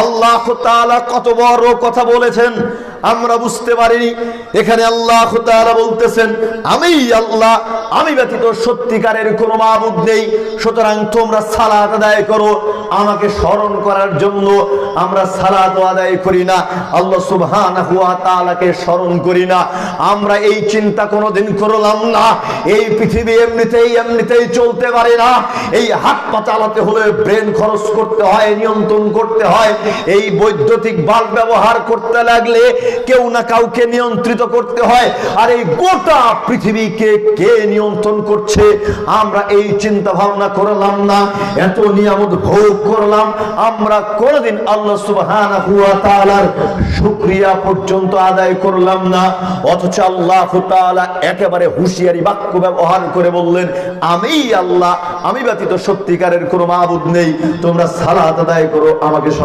আল্লাহ তাআলা কত বড় কথা বলেছেন আমরা বুঝতে পারিনি। এখানে আল্লাহ তাআলা বলতেছেন আমি আল্লাহ, আমি ব্যতীত সত্যিকারের কোনো মাবুদ নেই, সুতরাং তোমরা সালাত আদায় করো। আমাকে স্মরণ করার জন্য আমরা সালাত আদায় করি না, আল্লাহ সুবহানাহু ওয়া তাআলাকে স্মরণ করি না। আমরা এই চিন্তা কোনোদিন করলাম না এই পৃথিবী এমনিতেই চলতে পারে না, এই হাত পা চালাতে হলে ব্রেন খরচ করতে হয়, নিয়ন্ত্রণ করতে হয়। এই বৈদ্যুতিক বাল্ব ব্যবহার করতে লাগলে কেউ না কাউকে নিয়ন্ত্রিত করতে হয়। আর এই গোটা পৃথিবীকে কে নিয়ন্ত্রণ করছে আমরা এই চিন্তা ভাবনা করলাম না, এত নিয়ামত ভোগ করলাম, আমরা কোনদিন আল্লাহ সুবহানাহু ওয়া তাআলার শুকরিয়া পর্যন্ত আদায় করলাম না। অথচ আল্লাহ তাআলা একেবারে হুঁশিয়ারি বাক্য ব্যবহার করে বললেন আমি আল্লাহ, আমি ব্যতীত সত্যিকারের কোনো মাবুদ নেই, তোমরা সালাত আদায় করো, আমাকে